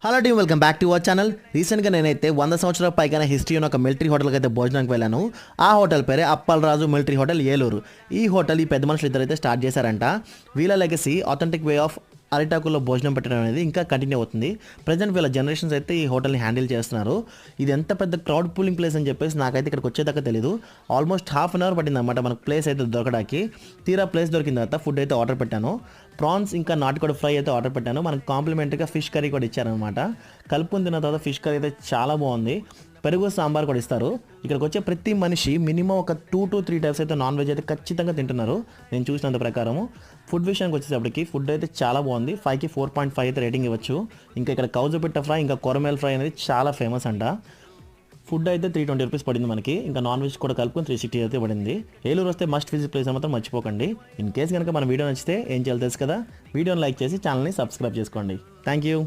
Hello team, welcome back to our channel. రీసెంట్గా నేనైతే 100 సంవత్సరాల పైగా హిస్టరీ ఉన్న ఒక మిలిటరీ హోటల్కి అయితే భోజనానికి వెళ్ళాను. ఆ హోటల్ పేరే అప్పలరాజు మిలిటరీ హోటల్, ఏలూరు. ఈ హోటల్ ఈ పెద్ద మనుషులు ఇద్దరైతే స్టార్ట్ చేశారంట. వీళ్ళ లెగసీ ఆథెంటిక్ వే ఆఫ్ అరిటాకుల్లో భోజనం పెట్టడం అనేది ఇంకా కంటిన్యూ అవుతుంది. ప్రజెంట్ వీళ్ళ జనరేషన్స్ అయితే ఈ హోటల్ని హ్యాండిల్ చేస్తున్నారు. ఇది ఎంత పెద్ద క్రౌడ్ పూలింగ్ ప్లేస్ అని చెప్పేసి నాకైతే ఇక్కడికి వచ్చేదాకా తెలియదు. ఆల్మోస్ట్ హాఫ్ అన్ అవర్ పట్టింది అనమాట మనకు ప్లేస్ అయితే దొరకడానికి. తీరా ప్లేస్ దొరికిన తర్వాత ఫుడ్ అయితే ఆర్డర్ పెట్టాను. ప్రాన్స్ ఇంకా నాటుకోడి ఫ్రై అయితే ఆర్డర్ పెట్టాను. మనకు కాంప్లిమెంటరీగా ఫిష్ కర్రీ కూడా ఇచ్చారనమాట. కలుపుకుని తిన్న తర్వాత ఫిష్ కర్రీ అయితే చాలా బాగుంది. పెరుగు సాంబార్ కూడా ఇస్తారు. ఇక్కడికి వచ్చే ప్రతి మనిషి మినిమం ఒక 2 to 3 టైప్స్ అయితే నాన్ వెజ్ అయితే ఖచ్చితంగా తింటున్నారు నేను చూసినంత ప్రకారము. ఫుడ్ విషయానికి వచ్చేటప్పటికి ఫుడ్ అయితే చాలా బాగుంది. 5కి 4.5 అయితే రేటింగ్ ఇవ్వచ్చు. ఇంకా ఇక్కడ కౌజుపిట్ట ఫ్రై ఇంకా కొరమేల్ ఫ్రై అనేది చాలా ఫేమస్ అంట. ఫుడ్ అయితే 320 రూపీస్ పడింది మనకి. ఇంకా నాన్ వెజ్ కూడా కలుపుకొని 360 అయితే పడింది. ఏలూరు వస్తే మస్ట్ విజిట్ ప్లేస్ మాత్రం మర్చిపోకండి. ఇన్ కేస్ కనుక మన వీడియో నచ్చితే ఏం చేయాలి తెలుసు కదా, వీడియోని లైక్ చేసి ఛానల్ని సబ్స్క్రైబ్ చేసుకోండి. Thank you.